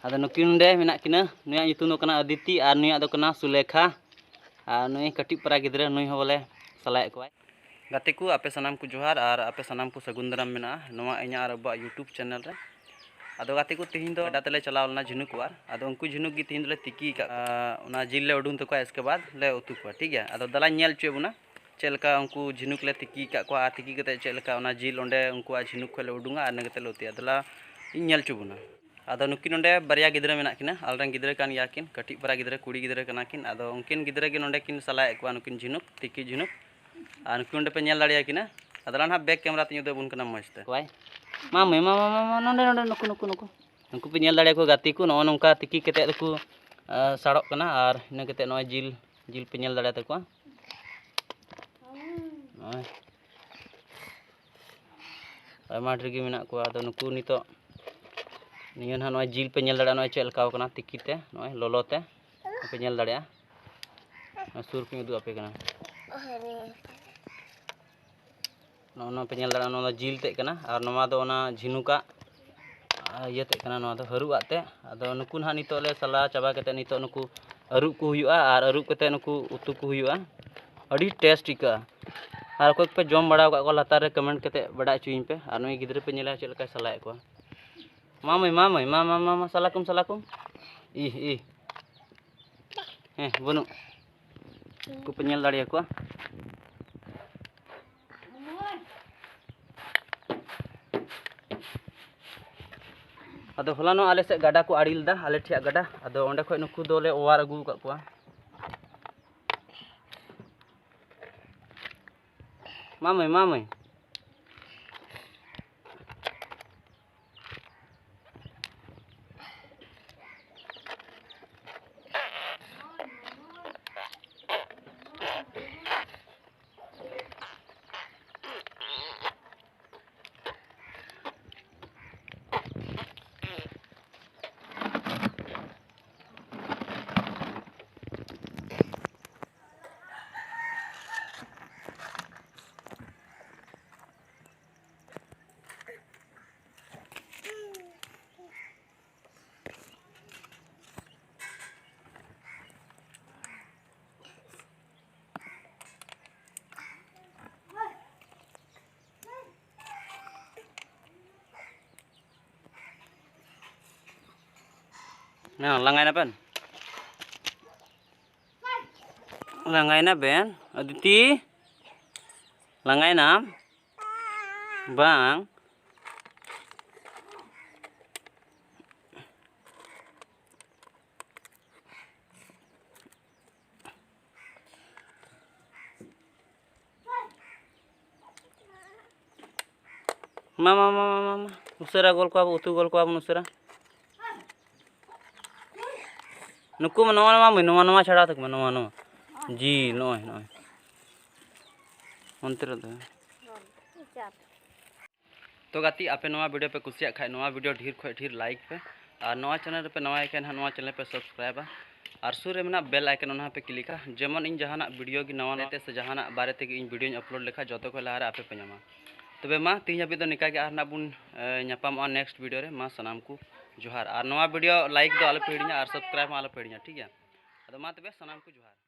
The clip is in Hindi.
आदो नुकिन नोंडे मेना किना नुया ᱧᱩᱛᱩᱢ ᱫᱚ ᱠᱟᱱᱟ अदिति और नुया दो कना सुलेखा और नुई कटी परा गिद्रा नुई हो बोले सलाय को गाते को आपे सनाम को जोहार और आपे सनाम को सगुन दाराम मेना नोवा इኛ और यूट्यूब चैनल रे आदो गाते को तिहिन दो गडा तले चलाव लना झिनुक वार आदो उनको झिनुक गी तिहिन ले तिकी का ओना जिल ले उडुन तको इसके बाद ले उतु को ठीक है आदो दला नेल चे बुना चेलका उनको झिनुक ले तिकी का को आ तिकी कते चेलका ओना जिल ओंडे उनको झिनुक खले उडुंगा और नगते ले उतिया दला नेल चे बुना आदो नुकिन नोंडे बारिया गिद्रा मेना किना आलरन गिद्रा कान याकिन कटी परा गिद्रा कुड़ी गिद्रा कना किन आदो उनकिन गिद्रा गे नोंडे किन सलाय को नुकिन झिनुक तिकी झिनुक और नुकिन नोंडे पे नेल दाड़िया किना आदलान हा बैक कैमरा तियो दे बुन कना मस्त वाय मामे मामा मामा नोंडे नोंडे नुकु नुकु नुकु उनको पे नेल दाड़िया को गाती को नो नोंका तिकी कते को साड़क कना और इन कते नो जिल जिल पे नेल दाड़िया तको आयमा ढेर गे मेना को आदो नुकु नितो नियन हा नोय जिल पे नेल दाड़िया नोय चेल काव कना तिकीते नोय लोलोते पे नेल दाड़िया सुर पे उदु आपे कना नो पे नेल दाड़िया नो जिल ते कना और नोमा दो ना झिनुका ये ते कना नो दो हरु आते आदो नुकु हा नितो ले सला चाबा कते नितो नुकु अरु को हुयुआ और अरु कते नुकु उतु को हुयुआ अडी टेस्ट इका और कोई पे जम बड़ा को लातार रे कमेंट कते बड़ा चुइन पे और नोय गिद्रा पे नेला चेल का सलाय को मामा मामा मामा मामा सलाकुम सलाकुम इ बनु को पे नेल दाड़िया को आदो हलानो आले से गाडा को आड़िल दा आले ठिया गाडा आदो ओंडे खय नुकु दोले ओवार अगु का को मामा मामा Nah, langai na pen? Langai na ben? Aditi? Langai na? Bang? Mama mama mama. Usara gol ko abu utu gol ko abu usara. नुकु नवा नवा नवा नवा छड़ा तक नवा नवा जी नोय नोय अंतर तो गाती आपे नवा वीडियो पे कुसिया खाय नवा वीडियो ढेर खय ढेर लाइक पे और नवा चैनल पे नवा आइकन नवा चैनल पे सब्सक्राइब और सुर रे मेना बेल आइकन ओना पे क्लिका जेमन इन जहाना वीडियो की नवा नते से जहाना बारे ते इन वीडियो अपलोड लेखा जतो को लहारा आपे पे ᱧᱟᱢᱟ तबे मा तीन हबी दो निका के आर ना बुन ᱧᱟᱯᱟᱢ नेक्स्ट वीडियो रे मा सनाम को जोहार और नवा वीडियो लाइक दो आलो पेड़िया और सब्सक्राइब आलो पेड़िया ठीक है अदो मा तबे सनाम को जोहार।